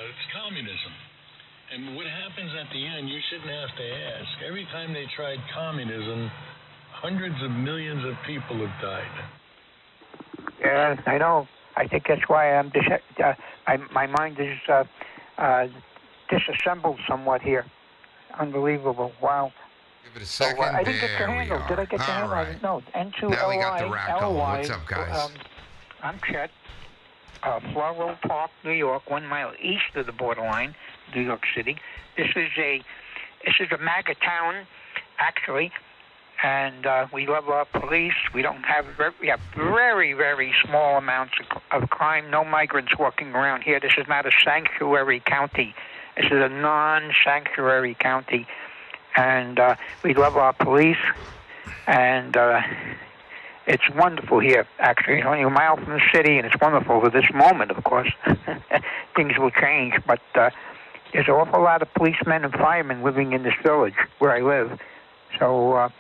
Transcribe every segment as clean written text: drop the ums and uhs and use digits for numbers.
It's communism. And what happens at the end, you shouldn't have to ask. Every time they tried communism, hundreds of millions of people have died. Yeah, I know. I think that's why my mind is disassembled somewhat here. Unbelievable. Wow. Give it a second. I didn't get your There we handle. are. Did I get your handle? Right. No, N2LY. Now we got the rack going. What's up, guys? I'm Chet. Floral Park, New York, 1 mile east of the borderline, New York City. This is a MAGA town, actually, and we love our police. We have very, very small amounts of crime. No migrants walking around here. This is not a sanctuary county. This is a non-sanctuary county, and we love our police, and it's wonderful here, actually. It's only a mile from the city, and it's wonderful at this moment, of course. Things will change, but there's an awful lot of policemen and firemen living in this village where I live. So a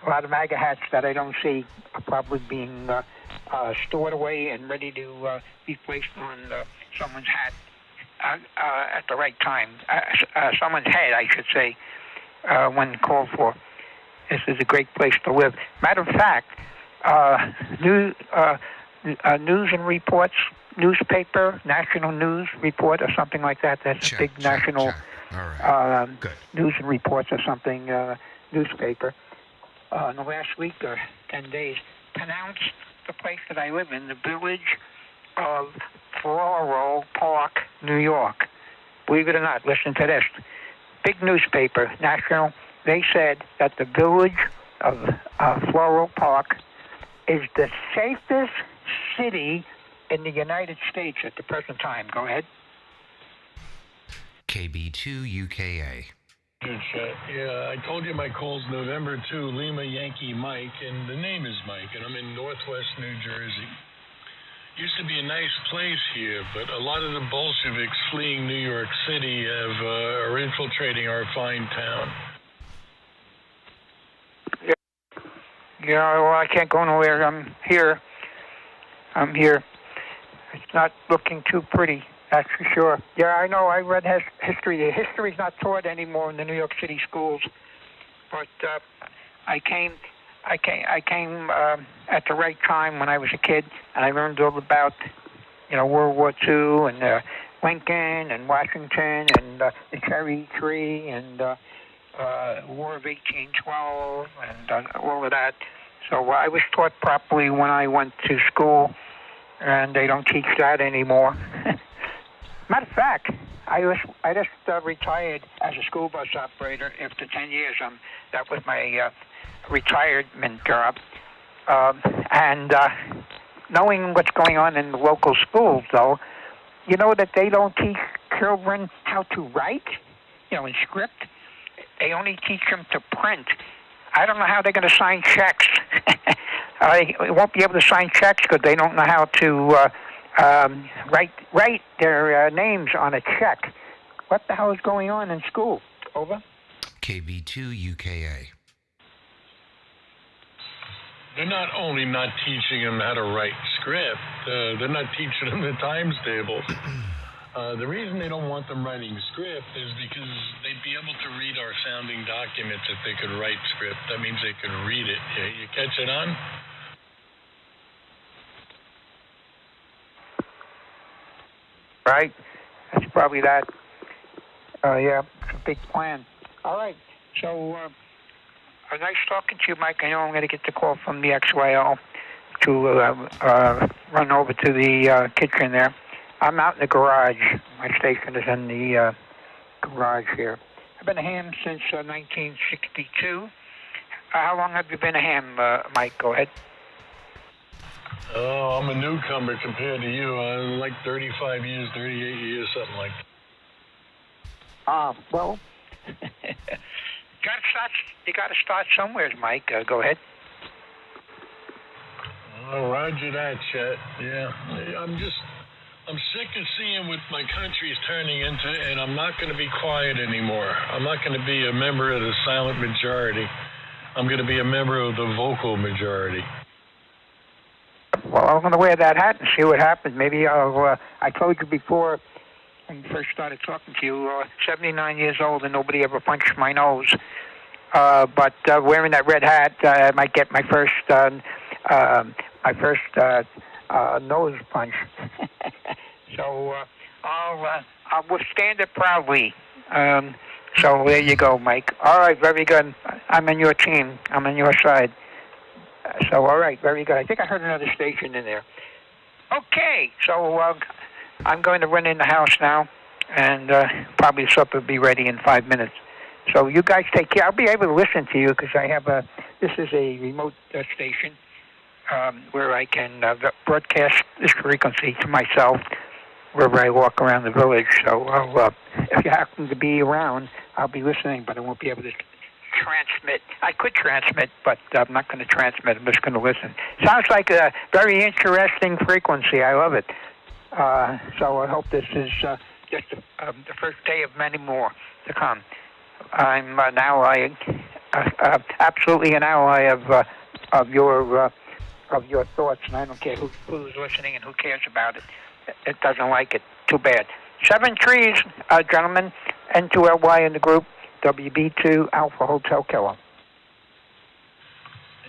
lot of MAGA hats that I don't see are probably being stored away and ready to be placed on someone's hat at the right time. Someone's head, I should say, when called for. This is a great place to live. Matter of fact, news and reports, newspaper, national news report or something like that. That's a big national All right. news and reports or something, newspaper. In the last week or 10 days, pronounced the place that I live in, the village of Floral Park, New York. Believe it or not, listen to this. Big newspaper, national. They said that the village of Floral Park is the safest city in the United States at the present time. Go ahead. KB2 UKA. Yeah, I told you my call's November 2, Lima Yankee Mike, and the name is Mike, and I'm in Northwest New Jersey. Used to be a nice place here, but a lot of the Bolsheviks fleeing New York City are infiltrating our fine town. Yeah, well, I can't go nowhere. I'm here. It's not looking too pretty, that's for sure. Yeah, I know. I read history. The history's not taught anymore in the New York City schools. But I came at the right time when I was a kid, and I learned all about, World War II and Lincoln and Washington and the cherry tree and War of 1812 and all of that. So I was taught properly when I went to school, and they don't teach that anymore. Matter of fact, I just retired as a school bus operator after 10 years. That was my retirement job. And knowing what's going on in the local schools, though, you know that they don't teach children how to write, in script. They only teach them to print. I don't know how they're going to sign checks. They won't be able to sign checks because they don't know how to write their names on a check. What the hell is going on in school? Over. KB2 UKA. They're not only not teaching them how to write script, they're not teaching them the times tables. The reason they don't want them writing script is because they'd be able to read our founding documents if they could write script. That means they could read it. You catch it on? Right. That's probably that. Yeah, it's a big plan. All right. So, nice talking to you, Mike. I know I'm going to get the call from the XYL to run over to the kitchen there. I'm out in the garage. My station is in the garage here. I've been a ham since 1962. How long have you been a ham, Mike? Go ahead. Oh, I'm a newcomer compared to you. I'm like 35 years, 38 years, something like that. Well, you got to start somewhere, Mike. Go ahead. Oh, roger that, Chet. Yeah, I'm sick of seeing what my country's turning into, and I'm not going to be quiet anymore. I'm not going to be a member of the silent majority. I'm going to be a member of the vocal majority. Well, I'm going to wear that hat and see what happens. Maybe I told you before, when we first started talking to you. 79 years old, and nobody ever punched my nose. But wearing that red hat, I might get my first nose punch. So I'll withstand it proudly. So there you go, Mike. All right, very good. I'm on your team. I'm on your side. So all right, very good. I think I heard another station in there. Okay, so I'm going to run in the house now, and probably supper will be ready in 5 minutes. So you guys take care. I'll be able to listen to you because I have this is a remote station where I can broadcast this frequency to myself wherever I walk around the village. So if you happen to be around, I'll be listening, but I won't be able to transmit. I could transmit, but I'm not going to transmit. I'm just going to listen. Sounds like a very interesting frequency. I love it. So I hope this is just the first day of many more to come. I'm an ally, absolutely an ally of your thoughts, and I don't care who's listening and who cares about it. It doesn't like it. Too bad. 7 trees, gentlemen. N2LY in the group. WB2 Alpha Hotel Kilo.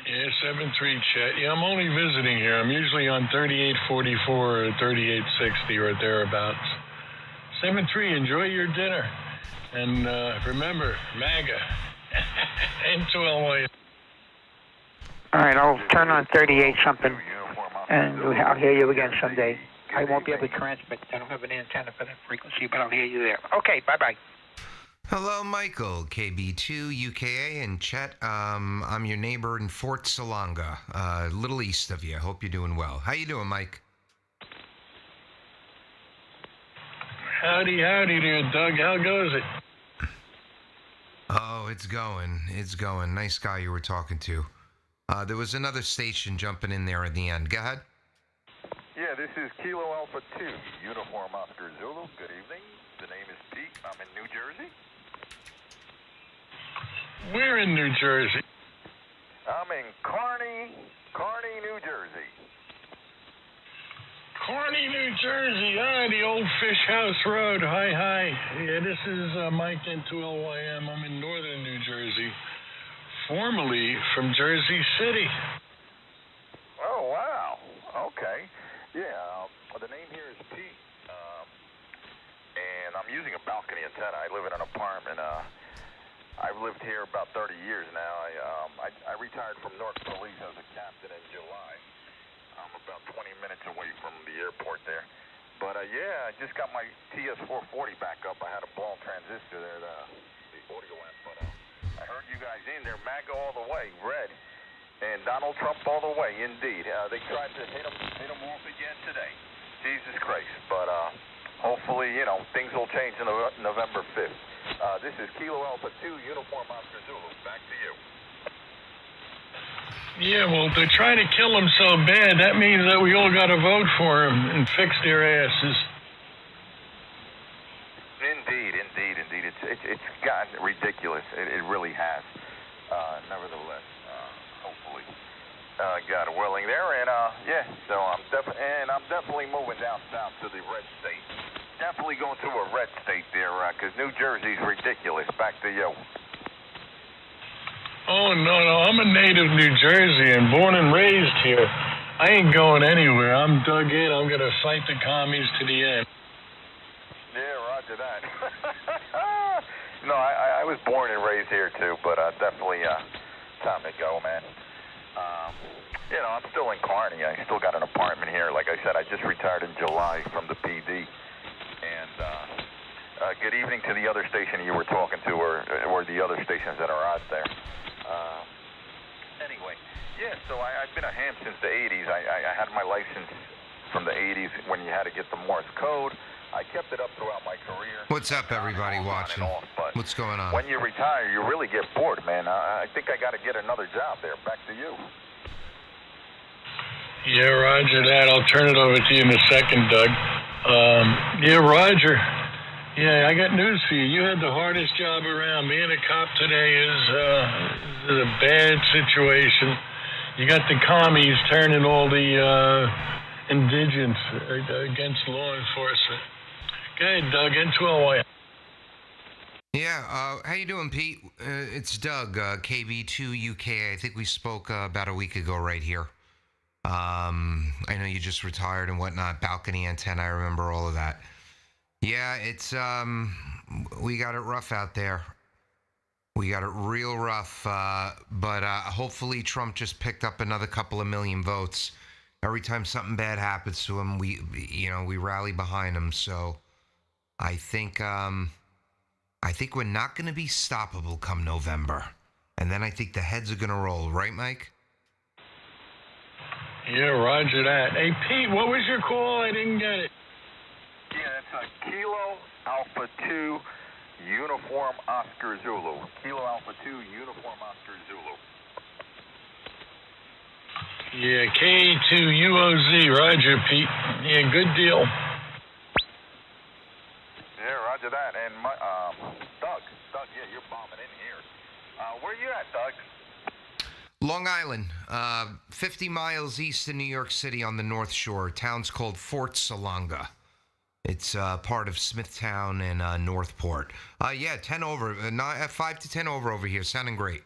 Yeah, 7-3 Chet. Yeah, I'm only visiting here. I'm usually on 3844 or 3860 or thereabouts. 7-3, enjoy your dinner. And remember, MAGA. N2LY. All right, I'll turn on 38 something, and I'll hear you again someday. I won't be able to transmit. I don't have an antenna for that frequency, but I'll hear you there. Okay, bye-bye. Hello, Michael, KB2 UKA, and Chet. I'm your neighbor in Fort Salonga, a little east of you. Hope you're doing well. How you doing, Mike? Howdy there, Doug. How goes it? Oh, it's going. Nice guy you were talking to. There was another station jumping in there at the end. Go ahead. Yeah, this is Kilo Alpha 2, Uniform Oscar Zulu. Good evening. The name is Pete. I'm in New Jersey. We're in New Jersey. I'm in Kearney, New Jersey. Kearney, New Jersey. The old Fish House Road. Hi. Yeah, this is Mike N2LYM. I'm in northern New Jersey, formerly from Jersey City. Oh, wow. Okay. Yeah, the name here is Pete, and I'm using a balcony antenna. I live in an apartment. I've lived here about 30 years now. I retired from North Police as a captain in July. I'm about 20 minutes away from the airport there. But yeah, I just got my TS440 back up. I had a ball transistor there, the audio amp. But I heard you guys in there, MAGA all the way, red. And Donald Trump all the way, indeed. They tried to hit him off again today. Jesus Christ. But hopefully, things will change on November 5th. This is Kilo Alpha 2, Uniform Oscar Zulu. Back to you. Yeah, well, they're trying to kill him so bad, that means that we all got to vote for him and fix their asses. Indeed. It's gotten ridiculous. It really has. Nevertheless. Hopefully, God willing there, and yeah. So I'm definitely moving down south to the red state. Definitely going to a red state there, because New Jersey's ridiculous. Back to you. Oh no, I'm a native New Jersey and born and raised here. I ain't going anywhere. I'm dug in. I'm gonna fight the commies to the end. Yeah, roger that. No, I was born and raised here too, but definitely. Time to go, man. I'm still in Kearney. I still got an apartment here. Like I said, I just retired in July from the PD. And good evening to the other station you were talking to, or the other stations that are out there. Anyway, yeah. So I've been a ham since the '80s. I had my license from the '80s when you had to get the Morse code. I kept it up throughout my career. What's up, everybody watching? What's going on? When you retire, you really get bored, man. I think I got to get another job there. Back to you. Yeah, roger that. I'll turn it over to you in a second, Doug. Yeah, Roger. Yeah, I got news for you. You had the hardest job around. Being a cop today is a bad situation. You got the commies turning all the indigents against law enforcement. Okay, Doug, N2LY. Yeah, how you doing, Pete? It's Doug, KB2UK. I think we spoke about a week ago right here. I know you just retired and whatnot, balcony antenna, I remember all of that. Yeah, it's, we got it rough out there. We got it real rough, but hopefully Trump just picked up another couple of million votes. Every time something bad happens to him, we rally behind him. So I think we're not going to be stoppable come November. And then I think the heads are going to roll. Right, Mike? Yeah, roger that. Hey, Pete, what was your call? I didn't get it. Yeah, it's a Kilo Alpha 2 Uniform Oscar Zulu. Kilo Alpha 2 Uniform Oscar Zulu. Yeah, K2UOZ, roger, Pete. Yeah, good deal. Yeah, roger that. And Doug, yeah, you're bombing in here. Where you at, Doug? Long Island, 50 miles east of New York City on the North Shore. Town's called Fort Salonga. It's part of Smithtown and Northport. Yeah, 10 over, 5 to 10 over here. Sounding great.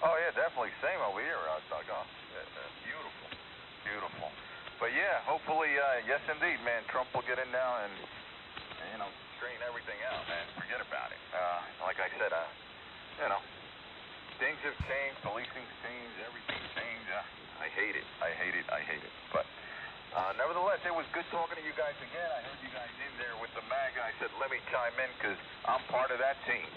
Oh, yeah, definitely. Same over here, Doug. Beautiful. Beautiful. But, yeah, hopefully, yes, indeed, man, Trump will get in now and straighten everything out, man. Forget about it. Like I said, things have changed. Policing's changed. Everything's changed. I hate it. But nevertheless, it was good talking to you guys again. I heard you guys in there with the MAGA. I said, let me chime in because I'm part of that team.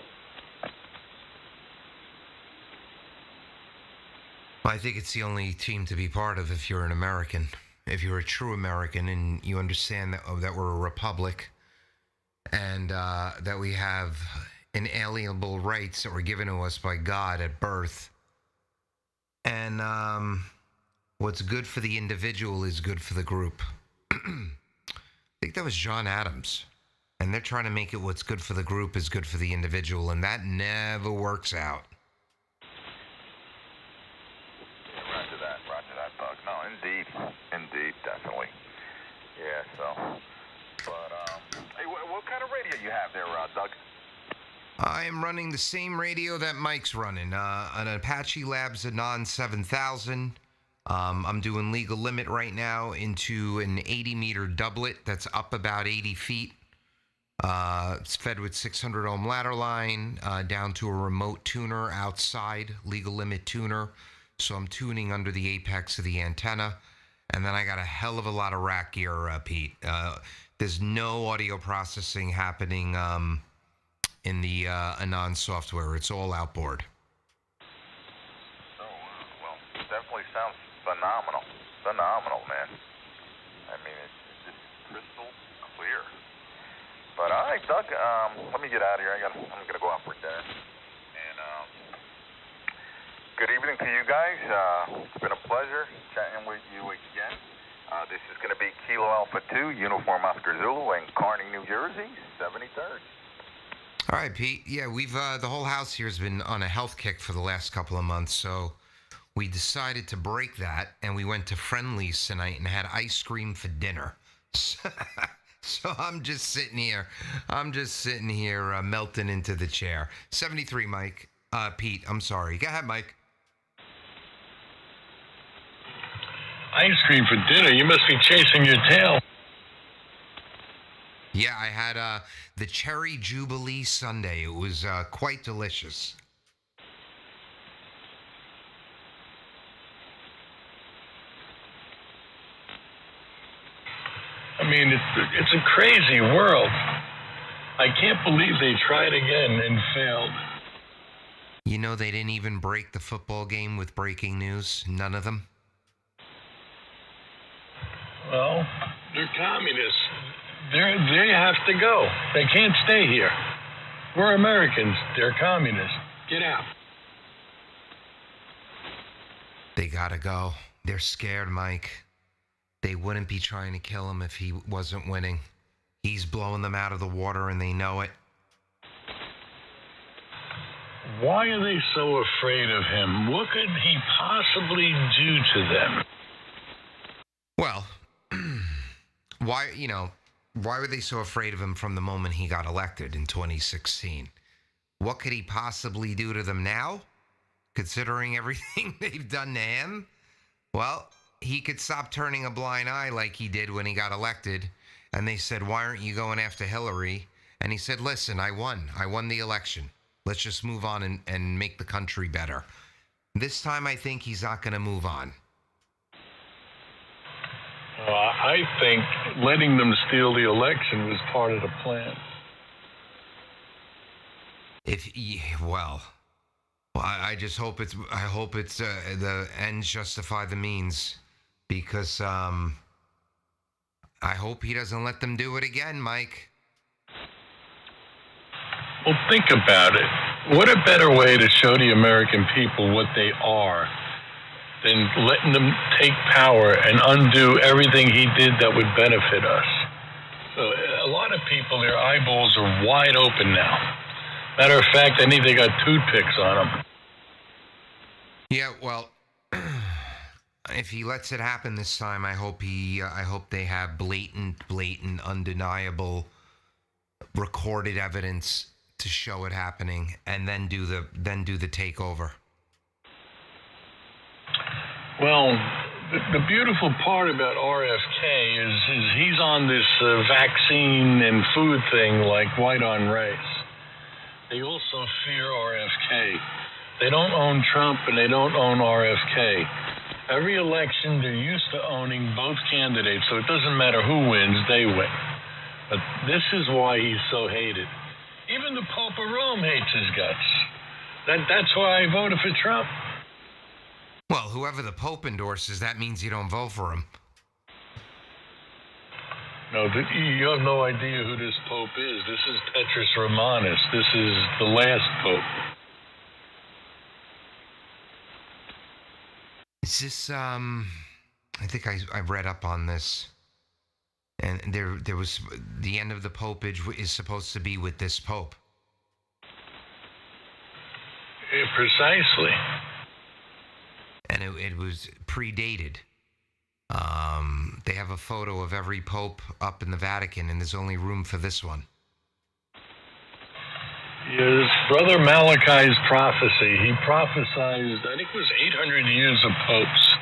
I think it's the only team to be part of if you're an American. If you're a true American and you understand that we're a republic and that we have inalienable rights that were given to us by God at birth. And what's good for the individual is good for the group. I think that was John Adams. And they're trying to make it what's good for the group is good for the individual, and that never works out. Roger that, Doug. No, indeed, definitely. Yeah, so, but, hey, what kind of radio you have there, Doug? I am running the same radio that Mike's running, an Apache Labs Anon 7000. I'm doing legal limit right now into an 80-meter doublet that's up about 80 feet. It's fed with 600 ohm ladder line down to a remote tuner outside, legal limit tuner. So I'm tuning under the apex of the antenna. And then I got a hell of a lot of rack gear, Pete. There's no audio processing happening in the Anon software. It's all outboard. Oh, well, definitely sounds phenomenal. Phenomenal, man. I mean, it's just crystal clear. But all right, Doug, let me get out of here. I'm gonna go out for dinner. And good evening to you guys. It's been a pleasure chatting with you again. This is gonna be Kilo Alpha 2, Uniform Oscar Zulu in Kearny, New Jersey, 73rd. All right, Pete. Yeah, we've the whole house here has been on a health kick for the last couple of months, so we decided to break that, and we went to Friendly's tonight and had ice cream for dinner. So I'm just sitting here. Melting into the chair. 73, Mike. Pete, I'm sorry. Go ahead, Mike. Ice cream for dinner? You must be chasing your tail. Yeah, I had the Cherry Jubilee Sundae. It was quite delicious. I mean, it's a crazy world. I can't believe they tried again and failed. You know, they didn't even break the football game with breaking news. None of them. Well, they're communists. They have to go. They can't stay here. We're Americans. They're communists. Get out. They gotta go. They're scared, Mike. They wouldn't be trying to kill him if he wasn't winning. He's blowing them out of the water and they know it. Why are they so afraid of him? What could he possibly do to them? Well, why were they so afraid of him from the moment he got elected in 2016? What could he possibly do to them now, considering everything they've done to him? Well, he could stop turning a blind eye like he did when he got elected. And they said, why aren't you going after Hillary? And he said, listen, I won. I won the election. Let's just move on and make the country better. This time, I think he's not going to move on. I think letting them steal the election was part of the plan. I just hope it's. I hope it's the ends justify the means, because I hope he doesn't let them do it again, Mike. Well, think about it. What a better way to show the American people what they are than letting them take power and undo everything he did that would benefit us. So a lot of people, their eyeballs are wide open now. Matter of fact, I think they got toothpicks on them. Yeah, well, if he lets it happen this time, I hope they have blatant, undeniable, recorded evidence to show it happening, and then do the takeover. Well, the beautiful part about RFK is he's on this vaccine and food thing like white on rice. They also fear RFK. They don't own Trump and they don't own RFK. Every election, they're used to owning both candidates, so it doesn't matter who wins, they win. But this is why he's so hated. Even the Pope of Rome hates his guts. That's why I voted for Trump. Well, whoever the Pope endorses, that means you don't vote for him. No, you have no idea who this Pope is. This is Petrus Romanus. This is the last Pope. Is this, I think I read up on this. And there was, the end of the Popage is supposed to be with this Pope. Yeah, precisely. And it was predated. They have a photo of every pope up in the Vatican, and there's only room for this one. Yes, Brother Malachi's prophecy. He prophesied, I think it was 800 years of popes.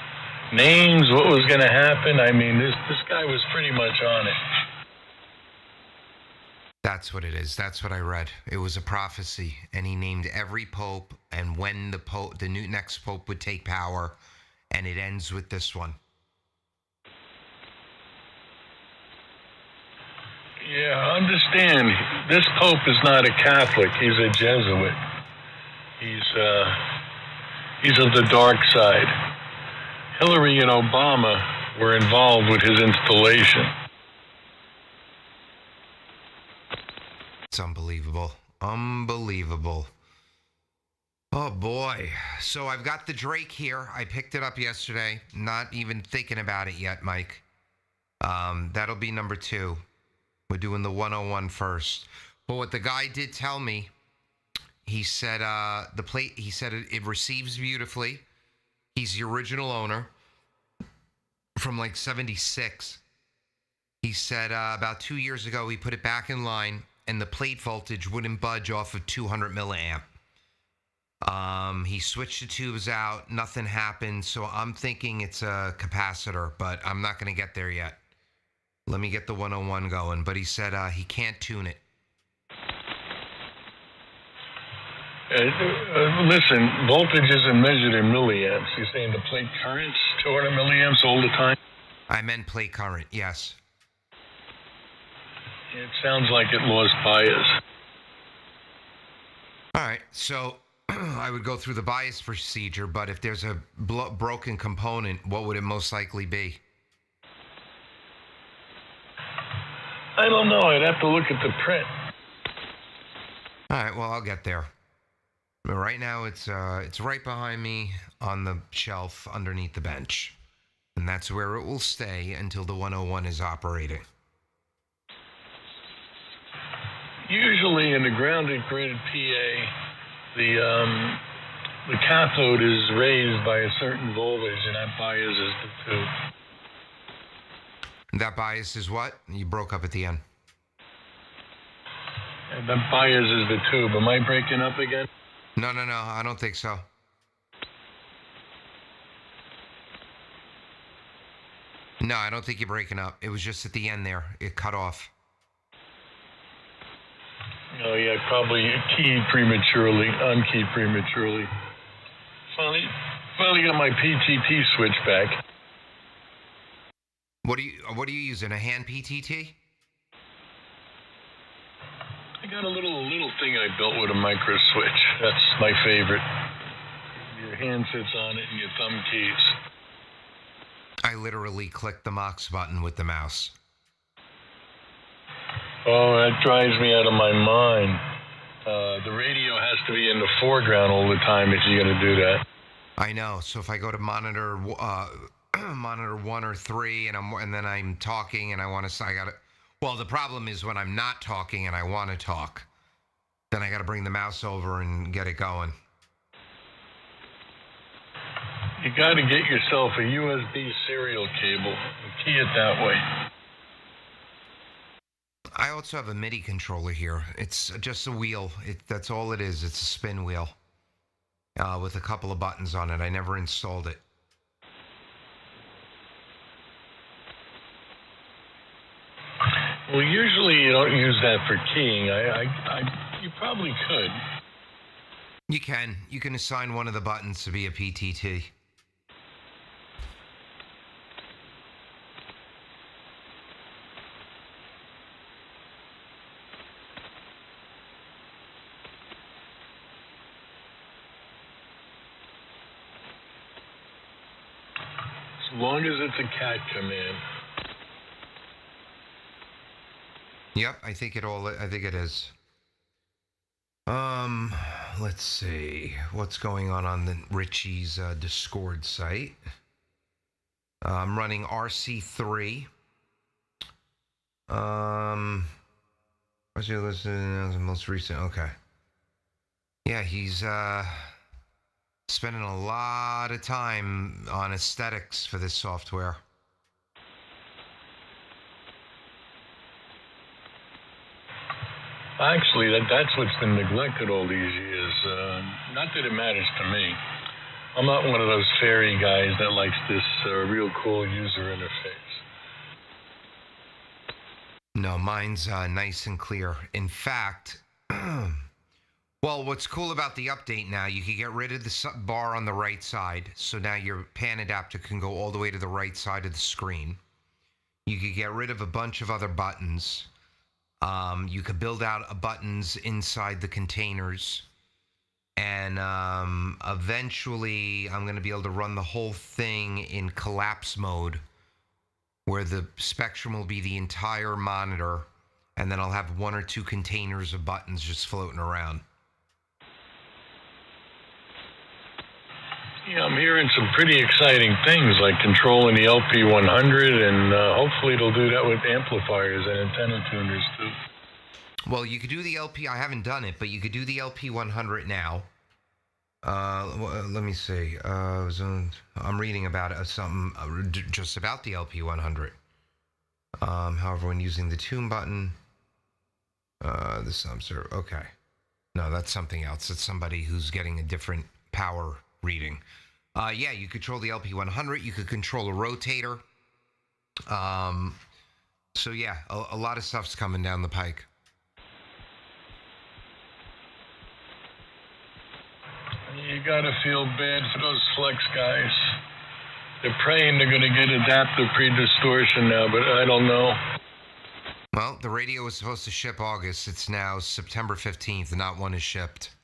Names, what was going to happen. I mean, this guy was pretty much on it. That's what it is. That's what I read. It was a prophecy, and he named every pope and when the next pope would take power, and it ends with this one. Yeah, understand. This pope is not a Catholic. He's a Jesuit. He's of the dark side. Hillary and Obama were involved with his installation. It's unbelievable. Unbelievable. Oh, boy. So I've got the Drake here. I picked it up yesterday. Not even thinking about it yet, Mike. That'll be number 2. We're doing the 101 first. But what the guy did tell me, he said it receives beautifully. He's the original owner from like 76. He said about 2 years ago, he put it back in line and the plate voltage wouldn't budge off of 200 milliamp. He switched the tubes out. Nothing happened. So I'm thinking it's a capacitor, but I'm not going to get there yet. Let me get the 101 going. But he said he can't tune it. Listen, voltage isn't measured in milliamps. You're saying the plate current's 200 milliamps all the time? I meant plate current, yes. It sounds like it lost bias. All right, so I would go through the bias procedure, but if there's a broken component, what would it most likely be? I don't know. I'd have to look at the print. All right, well, I'll get there. But right now, it's right behind me on the shelf underneath the bench. And that's where it will stay until the 101 is operating. Usually in the grounded grid PA, the cathode is raised by a certain voltage, and that biases the tube. That bias is what? You broke up at the end. And the Byers is the tube. Am I breaking up again? No, I don't think so. No, I don't think you're breaking up. It was just at the end there. It cut off. Oh, yeah, probably keyed prematurely, unkeyed prematurely. Finally got my PTT switch back. What are you using? A hand PTT? I got a little thing I built with a micro switch. That's my favorite. Your hand sits on it and your thumb keys. I literally click the MOX button with the mouse. Oh, that drives me out of my mind. The radio has to be in the foreground all the time if you're going to do that. I know. So if I go to monitor monitor 1 or 3 and then I'm talking and well, the problem is when I'm not talking and I want to talk, then I got to bring the mouse over and get it going. You got to get yourself a USB serial cable and key it that way. I also have a MIDI controller here. It's just a wheel. That's all it is. It's a spin wheel with a couple of buttons on it. I never installed it. Well, usually you don't use that for keying. You probably could. You can. You can assign one of the buttons to be a PTT. As long as it's a cat command. Yep, I think it is. Let's see what's going on the Richie's Discord site. I'm running RC3. What's your listening as the most recent? Okay. Yeah, he's spending a lot of time on aesthetics for this software. Actually, that's what's been neglected all these years. Not that it matters to me. I'm not one of those fairy guys that likes this real cool user interface. No, mine's nice and clear. In fact, well, what's cool about the update now, you can get rid of the bar on the right side. So now your pan adapter can go all the way to the right side of the screen. You can get rid of a bunch of other buttons. You could build out buttons inside the containers. And eventually I'm going to be able to run the whole thing in collapse mode, where the spectrum will be the entire monitor, and then I'll have 1 or 2 containers of buttons just floating around. Yeah, I'm hearing some pretty exciting things, like controlling the LP100, and hopefully it'll do that with amplifiers and antenna tuners too. Well, you could do the LP. I haven't done it, but you could do the LP100 now. Let me see. I'm reading about it, something just about the LP100. However, when using the tune button, the sum server. Okay, no, that's something else. It's somebody who's getting a different power reading. Yeah, you control the LP100. You could control a rotator. So yeah, a lot of stuff's coming down the pike. You gotta feel bad for those flex guys. They're praying they're gonna get adaptive pre-distortion now, but I don't know. Well, the radio was supposed to ship August. It's now September 15th, and not one is shipped.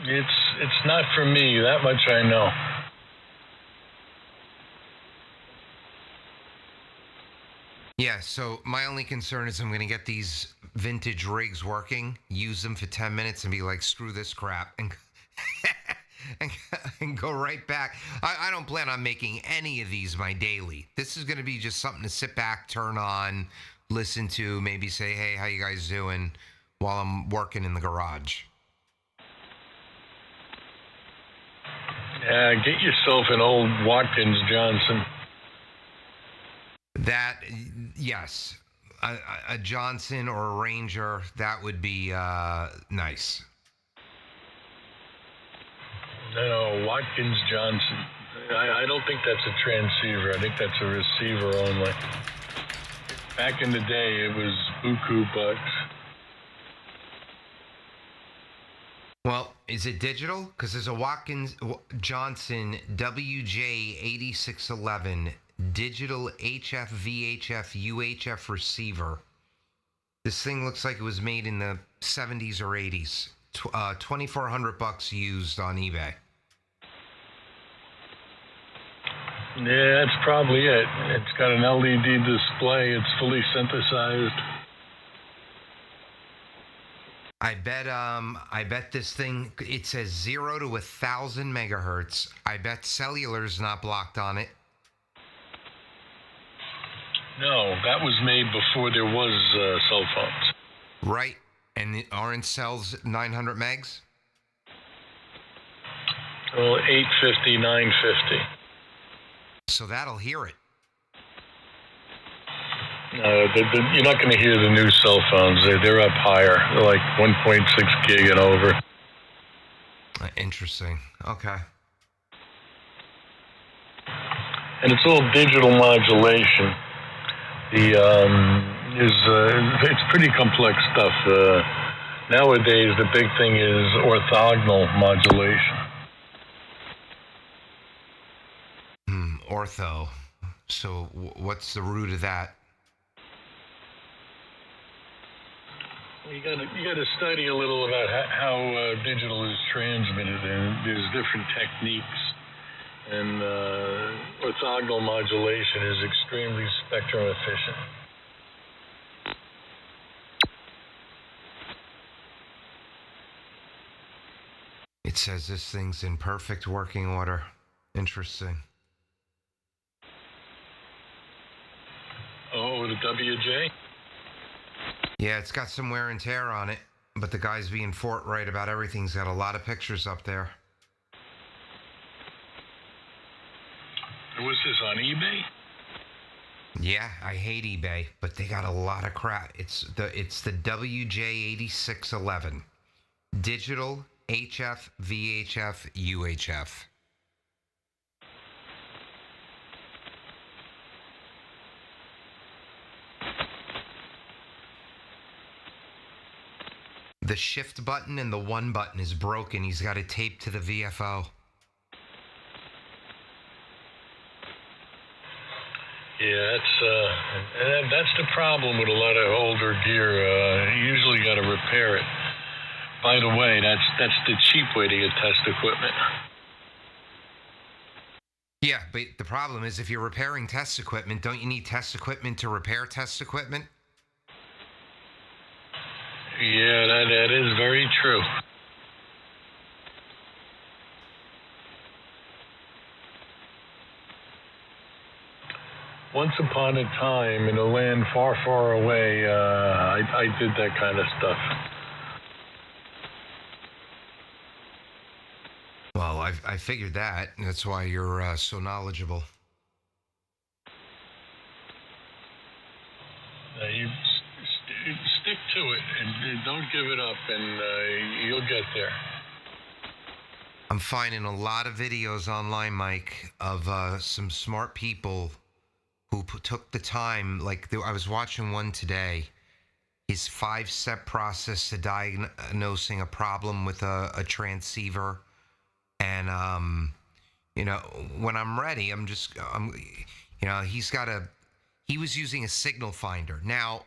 It's not for me, that much I know. Yeah, so my only concern is I'm going to get these vintage rigs working, use them for 10 minutes and be like, screw this crap, and and go right back. I don't plan on making any of these my daily. This is going to be just something to sit back, turn on, listen to, maybe say, hey, how you guys doing, while I'm working in the garage. Yeah, get yourself an old Watkins Johnson. That, yes. A Johnson or a Ranger, that would be nice. No, Watkins Johnson. I don't think that's a transceiver. I think that's a receiver only. Back in the day, it was buku bucks. Well, is it digital? Because there's a Watkins Johnson WJ8611 digital HF, VHF, UHF receiver. This thing looks like it was made in the 70s or 80s. $2,400 used on eBay. Yeah, that's probably it. It's got an LED display. It's fully synthesized. I bet this thing, it says 0 to 1,000 megahertz. I bet cellular's not blocked on it. No, that was made before there was cell phones. Right. And aren't cells 900 megs? Well, 850, 950. So that'll hear it. You're not going to hear the new cell phones. They're up higher. They're like 1.6 gig and over. Interesting. Okay. And it's all digital modulation. It's pretty complex stuff. Nowadays, the big thing is orthogonal modulation. Ortho. So what's the root of that? You got to study a little about how digital is transmitted, and there's different techniques. And orthogonal modulation is extremely spectrum efficient. It says this thing's in perfect working order. Interesting. Oh, the WJ? Yeah, it's got some wear and tear on it, but the guy's being forthright about everything. He's got a lot of pictures up there. Was this on eBay? Yeah, I hate eBay, but they got a lot of crap. It's the WJ8611. Digital, HF, VHF, UHF. The shift button and the 1 button is broken. He's got it taped to the VFO. Yeah, that's the problem with a lot of older gear. You usually got to repair it. By the way, that's the cheap way to get test equipment. Yeah, but the problem is if you're repairing test equipment, don't you need test equipment to repair test equipment? Yeah, that is very true. Once upon a time, in a land far, far away, I did that kind of stuff. Well, I figured that. That's why you're so knowledgeable. You stick to it and don't give it up, and you'll get there. I'm finding a lot of videos online, Mike, of some smart people who took the time. Like I was watching one today. His 5-step process to diagnosing a problem with a transceiver, and when I'm ready, he was using a signal finder now.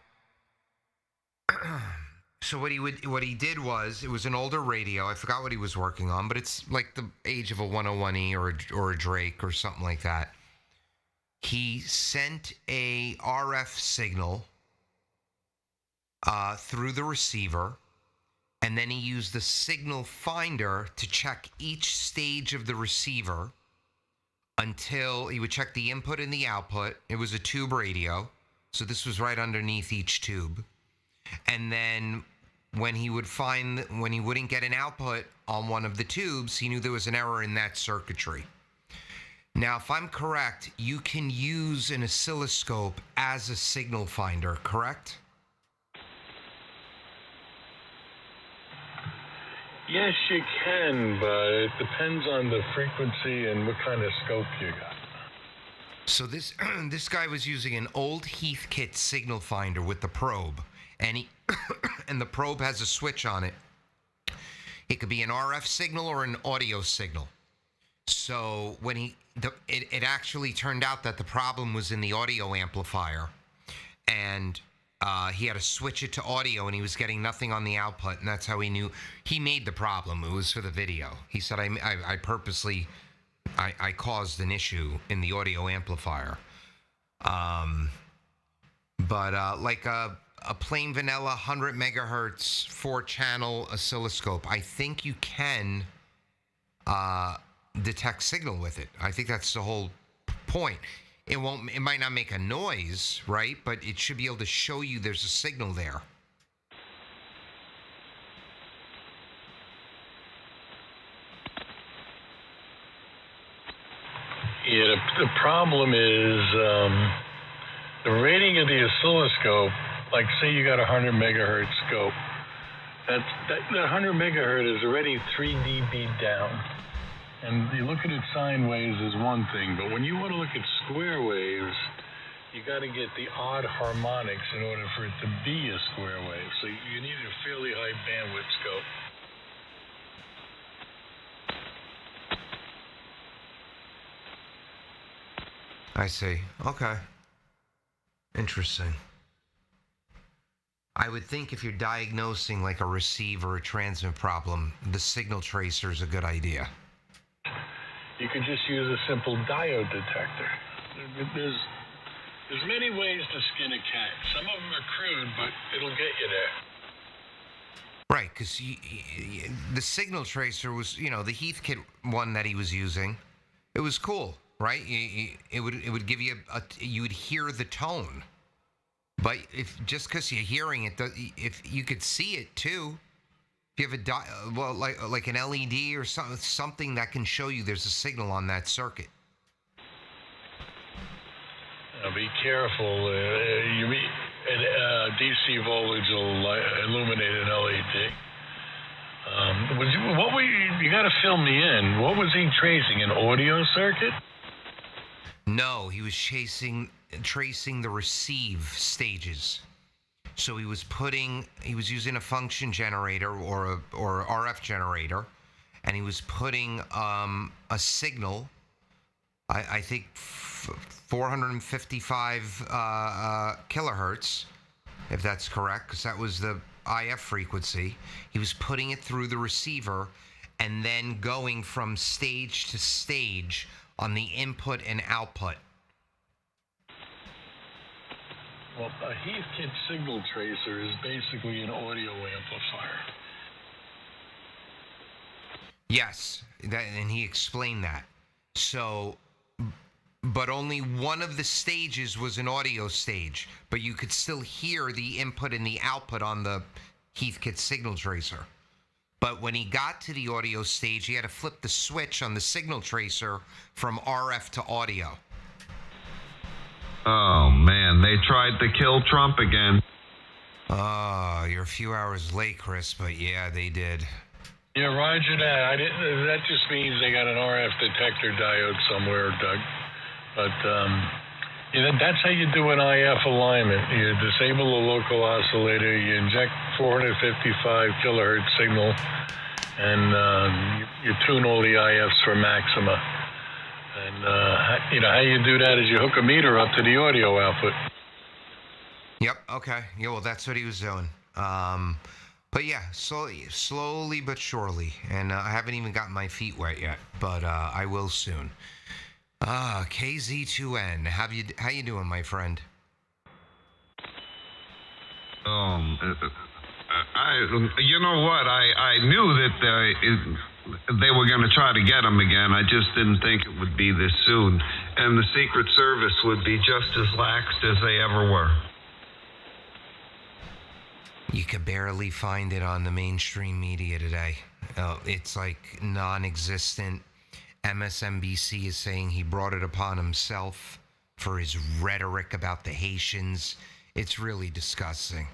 So what he did was, it was an older radio. I forgot what he was working on, but it's like the age of a 101E or a Drake or something like that. He sent a RF signal through the receiver, and then he used the signal finder to check each stage of the receiver until he would check the input and the output. It was a tube radio, so this was right underneath each tube. And then when he wouldn't get an output on one of the tubes, he knew there was an error in that circuitry. Now, if I'm correct, you can use an oscilloscope as a signal finder, correct? Yes, you can, but it depends on the frequency and what kind of scope you got. So this this guy was using an old Heathkit signal finder with the probe, and and the probe has a switch on it. It could be an RF signal or an audio signal. So when it actually turned out that the problem was in the audio amplifier, and he had to switch it to audio, and he was getting nothing on the output, and that's how he knew he made the problem. It was for the video. He said, I purposely caused an issue in the audio amplifier. But like a plain vanilla 100 megahertz 4-channel oscilloscope, I think you can detect signal with it. I think that's the whole point. It might not make a noise, right? But it should be able to show you there's a signal there. Yeah, the problem is the rating of the oscilloscope. Like, say you got a 100 megahertz scope. That 100 megahertz is already 3 dB down. And you look at it sine waves is one thing, but when you want to look at square waves, you got to get the odd harmonics in order for it to be a square wave. So you need a fairly high bandwidth scope. I see. Okay. Interesting. I would think if you're diagnosing like a receive or a transmit problem, the signal tracer is a good idea. You could just use a simple diode detector. There's many ways to skin a cat. Some of them are crude, but it'll get you there. Right, because the signal tracer was, the Heathkit one that he was using. It was cool, right? It would give you you would hear the tone. But if just because you're hearing it, if you could see it too. If you have like an LED or something that can show you there's a signal on that circuit. Be careful. DC voltage will illuminate an LED. What were you got to fill me in. What was he tracing? An audio circuit? No, he was tracing the receive stages. So he was using a function generator or RF generator, and he was putting a signal, I think 455 kilohertz, if that's correct, because that was the IF frequency. He was putting it through the receiver and then going from stage to stage on the input and output. Well, a Heathkit signal tracer is basically an audio amplifier. Yes, and he explained that. So, but only one of the stages was an audio stage, but you could still hear the input and the output on the Heathkit signal tracer. But when he got to the audio stage, he had to flip the switch on the signal tracer from RF to audio. Oh, man, they tried to kill Trump again. Oh, you're a few hours late, Chris, but yeah, they did. Yeah, roger that. That just means they got an RF detector diode somewhere, Doug. But that's how you do an IF alignment. You disable the local oscillator, you inject 455 kilohertz signal, and you tune all the IFs for maxima. And how you do that is you hook a meter up to the audio output. Yep. Okay. Yeah. Well, that's what he was doing. But yeah, slowly but surely. And I haven't even gotten my feet wet yet, but I will soon. KZ2N. How you doing, my friend? You know what? I knew that they were going to try to get him again. I just didn't think it would be this soon. And the Secret Service would be just as lax as they ever were. You could barely find it on the mainstream media today. It's like non-existent. MSNBC is saying he brought it upon himself for his rhetoric about the Haitians. It's really disgusting.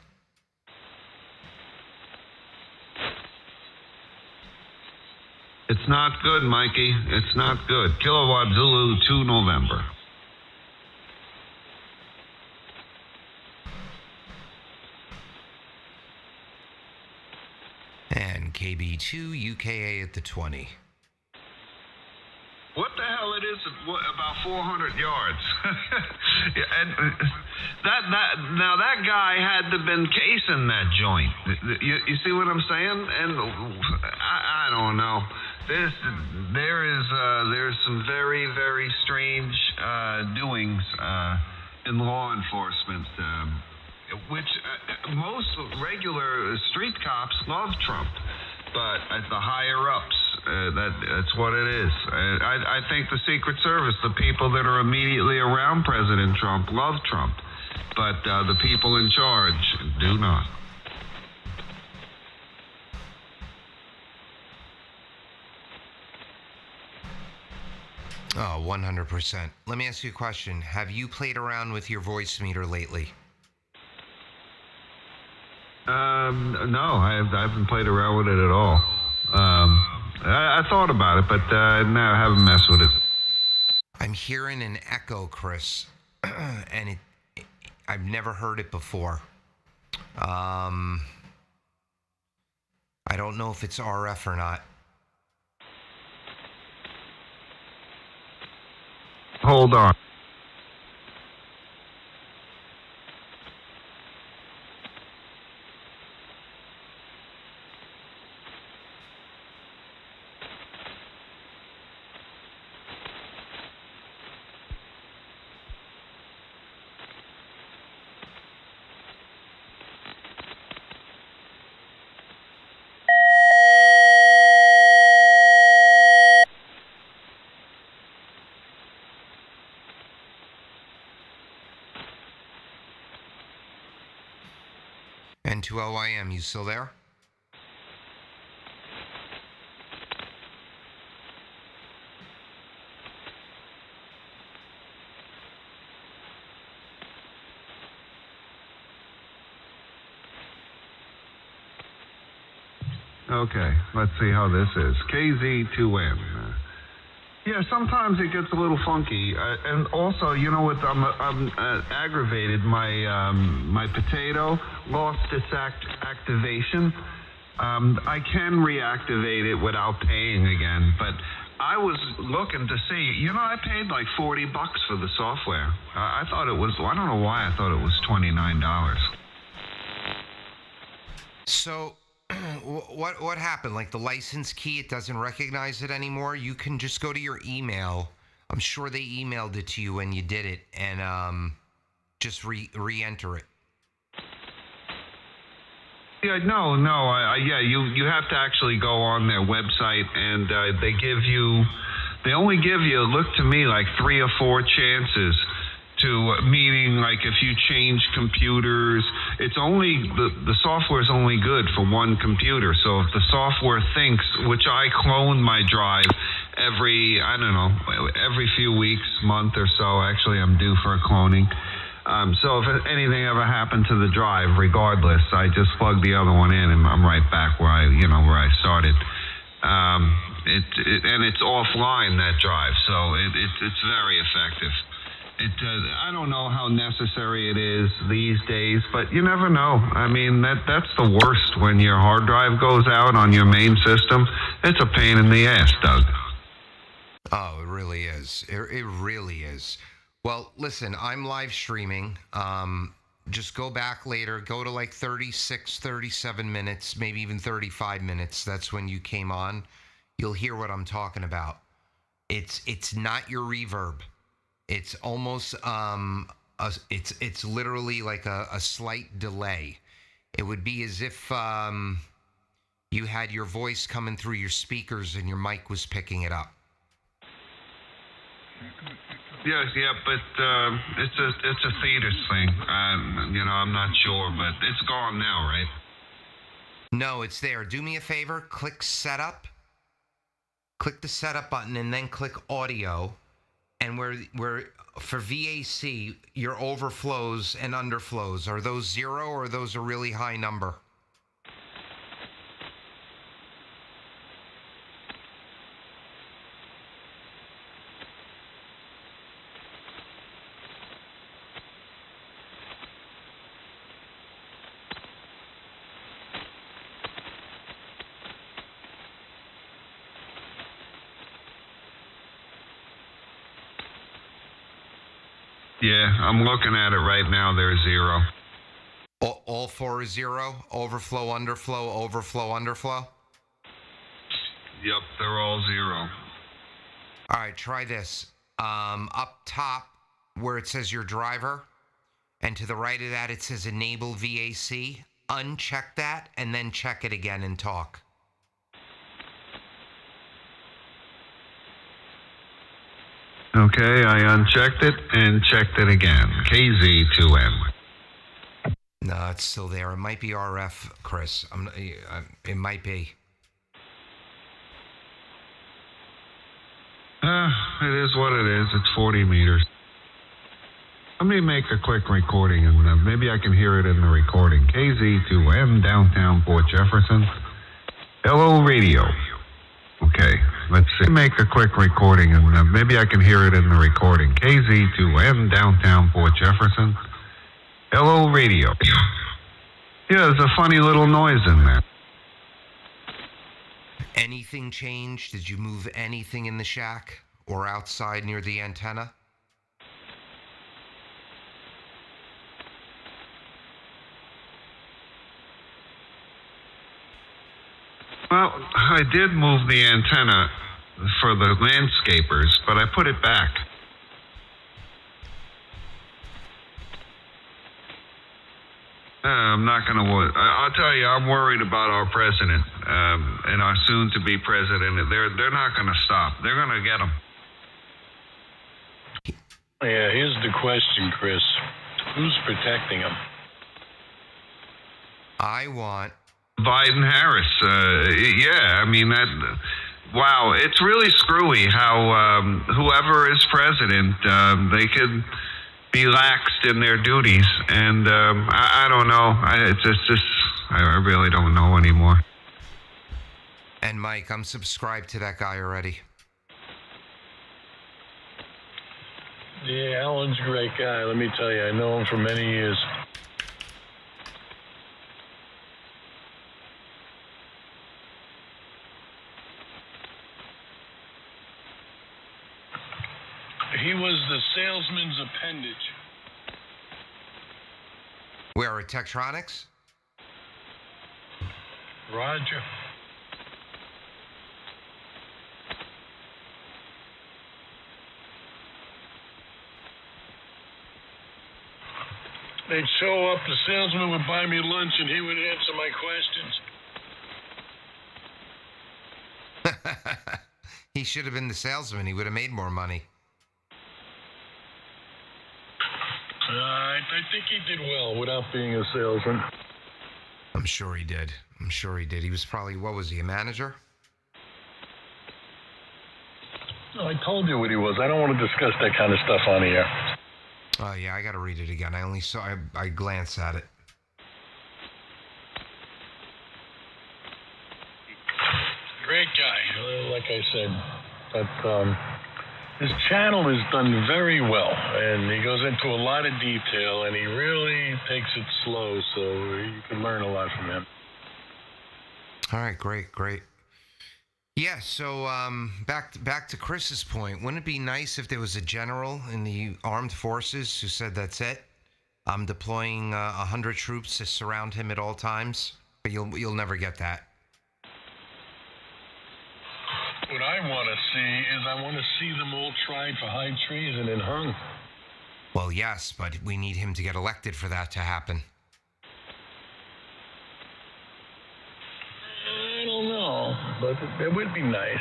It's not good, Mikey. It's not good. Kilowatt Zulu 2 November. And KB2 UKA at the 20. What the hell it is? About 400 yards. Yeah, and now that guy had to been casing that joint. You see what I'm saying? And I don't know. There's some very, very strange doings in law enforcement, which most regular street cops love Trump, but at the higher ups, that's what it is. I think the Secret Service, the people that are immediately around President Trump, love Trump, but the people in charge do not. Oh, 100%. Let me ask you a question. Have you played around with your voice meter lately? No, I haven't played around with it at all. I thought about it, but no, I haven't messed with it. I'm hearing an echo, Chris, and I've never heard it before. I don't know if it's RF or not. Hold on. N2LYM, you still there? Okay, let's see how this is. KZ2M. Yeah, sometimes it gets a little funky, and also, you know what? I'm aggravated. My potato lost its activation. I can reactivate it without paying again, but I was looking to see. You know, I paid like $40 for the software. I thought it was. I don't know why I thought it was $29. So, what happened? Like the license key, it doesn't recognize it anymore? You can just go to your email. I'm sure they emailed it to you when you did it, and just re-enter it. Yeah, no. Yeah, you have to actually go on their website, and they only give you, look to me, like 3 or 4 chances to, meaning like if you change computers, it's only, the software is only good for one computer. So if the software thinks, which I clone my drive every few weeks, month or so, actually I'm due for a cloning. So if anything ever happened to the drive, regardless, I just plug the other one in and I'm right back where I started. And it's offline, that drive, so it's very effective. I don't know how necessary it is these days, but you never know. I mean, that's the worst when your hard drive goes out on your main system. It's a pain in the ass, Doug. Oh, it really is. It really is. Well, listen, I'm live streaming. Just go back later. Go to like 36, 37 minutes, maybe even 35 minutes. That's when you came on. You'll hear what I'm talking about. It's not your reverb. It's almost it's literally like a slight delay. It would be as if you had your voice coming through your speakers and your mic was picking it up. Yeah, but it's a Thetis thing. I'm not sure, but it's gone now, right? No, it's there. Do me a favor. Click setup. Click the setup button and then click audio. And where for VAC, your overflows and underflows, are those 0 or are those a really high number? Yeah, I'm looking at it right now. There's 0. All 4 is 0? Overflow, underflow, overflow, underflow? Yep, they're all 0. All right, try this. Up top, where it says your driver, and to the right of that, it says enable VAC. Uncheck that, and then check it again and talk. Okay, I unchecked it and checked it again. KZ2M. No, it's still there. It might be RF, Chris. It might be. It is what it is. It's 40 meters. Let me make a quick recording, and maybe I can hear it in the recording. KZ2M, downtown Port Jefferson. Hello, radio. Okay, let's see. Make a quick recording, and maybe I can hear it in the recording. KZ2M, downtown Port Jefferson. Hello, radio. Yeah, there's a funny little noise in there. Anything changed? Did you move anything in the shack or outside near the antenna? Well, I did move the antenna for the landscapers, but I put it back. I'm not going to. I'll tell you, I'm worried about our president and our soon-to-be president. They're not going to stop. They're going to get him. Yeah, here's the question, Chris. Who's protecting him? I want Biden-Harris. Yeah, I mean that. Wow, it's really screwy how whoever is president, they could be laxed in their duties, and I don't know. I really don't know anymore. And Mike, I'm subscribed to that guy already. Yeah, Alan's a great guy. Let me tell you, I know him for many years. He was the salesman's appendage. Where at Tektronix? Roger. They'd show up, the salesman would buy me lunch, and he would answer my questions. He should have been the salesman. He would have made more money. I think he did well without being a salesman. I'm sure he did. He was probably, what was he, a manager? No, I told you what he was. I don't want to discuss that kind of stuff on the air. Oh, yeah, I got to read it again. I glanced at it. Great guy, like I said. But his channel is done very well, and he goes into a lot of detail, and he really takes it slow, so you can learn a lot from him. All right, great. Yeah, so back to Chris's point, wouldn't it be nice if there was a general in the armed forces who said, that's it, I'm deploying 100 troops to surround him at all times? But you'll never get that. What I want to see is I want to see them all tried for high treason and hung. Well, yes, but we need him to get elected for that to happen. I don't know, but it would be nice.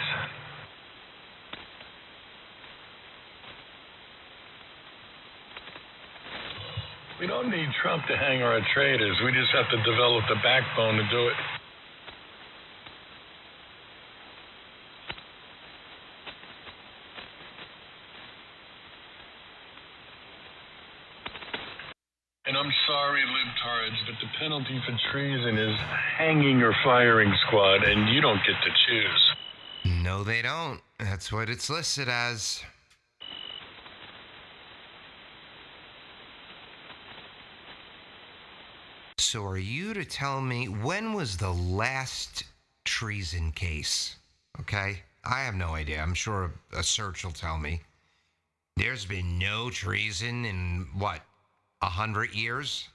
We don't need Trump to hang our traitors. We just have to develop the backbone to do it. And I'm sorry, libtards, but the penalty for treason is hanging or firing squad, and you don't get to choose. No, they don't. That's what it's listed as. So are you to tell me when was the last treason case? Okay? I have no idea. I'm sure a search will tell me. There's been no treason in, 100 years?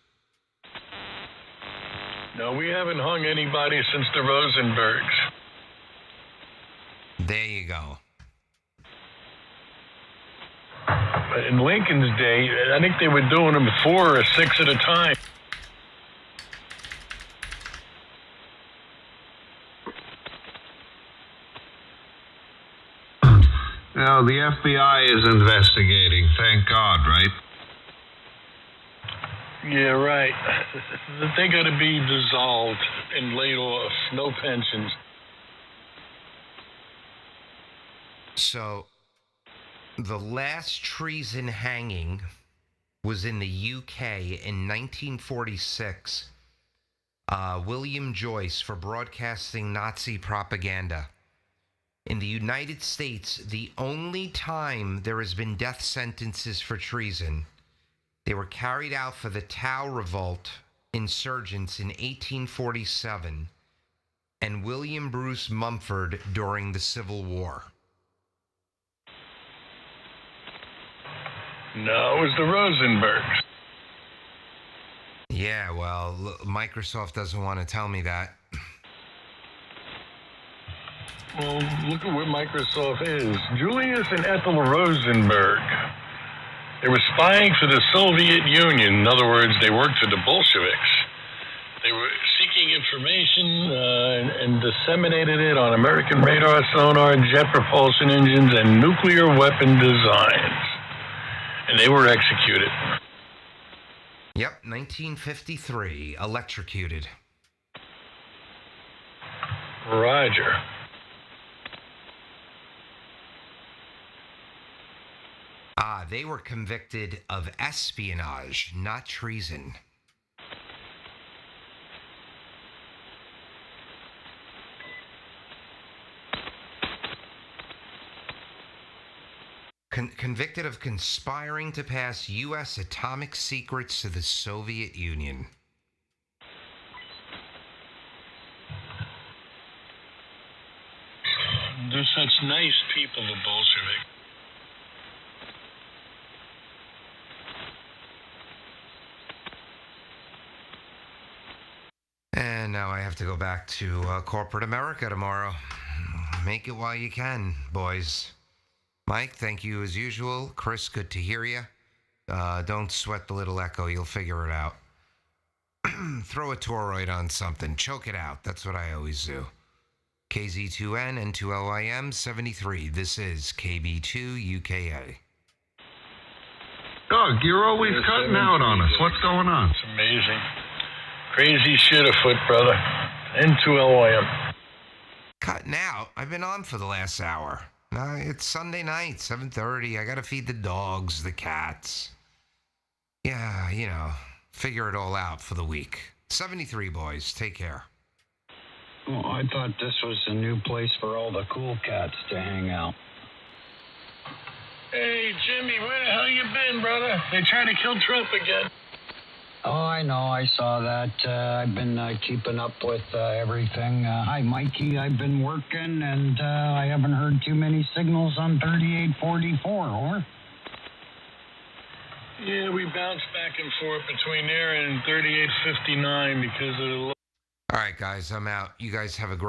No, we haven't hung anybody since the Rosenbergs. There you go. But in Lincoln's day, I think they were doing them 4 or 6 at a time. Now, the FBI is investigating, thank God, right? Yeah, right. They got to be dissolved and laid off. No pensions. So, the last treason hanging was in the UK in 1946. William Joyce for broadcasting Nazi propaganda. In the United States, the only time there has been death sentences for treason, they were carried out for the Tau Revolt insurgents in 1847 and William Bruce Mumford during the Civil War. No, it was the Rosenbergs. Yeah, well, Microsoft doesn't want to tell me that. Well, look at what Microsoft is. Julius and Ethel Rosenberg. They were spying for the Soviet Union. In other words, they worked for the Bolsheviks. They were seeking information and disseminated it on American radar, sonar, jet propulsion engines, and nuclear weapon designs. And they were executed. Yep, 1953, electrocuted. Roger. They were convicted of espionage, not treason. Convicted of conspiring to pass U.S. atomic secrets to the Soviet Union. They're such nice people, the Bolsheviks. And now I have to go back to corporate America tomorrow. Make it while you can, boys. Mike, thank you as usual. Chris, good to hear you. Don't sweat the little echo. You'll figure it out. Throw a toroid on something. Choke it out. That's what I always do. KZ2N and 2LYM 73. This is KB2 UKA. Doug, you're always cutting out on us. What's going on? It's amazing. Crazy shit afoot, brother. N2LYM. Cutting out? I've been on for the last hour. It's Sunday night, 7:30. I gotta feed the dogs, the cats. Yeah, figure it all out for the week. 73, boys. Take care. Oh, I thought this was a new place for all the cool cats to hang out. Hey, Jimmy, where the hell you been, brother? They trying to kill Trump again. Oh, I know. I saw that. I've been keeping up with everything. Hi, Mikey. I've been working, and I haven't heard too many signals on 3844, or? Yeah, we bounce back and forth between there and 3859 because of the... All right, guys, I'm out. You guys have a great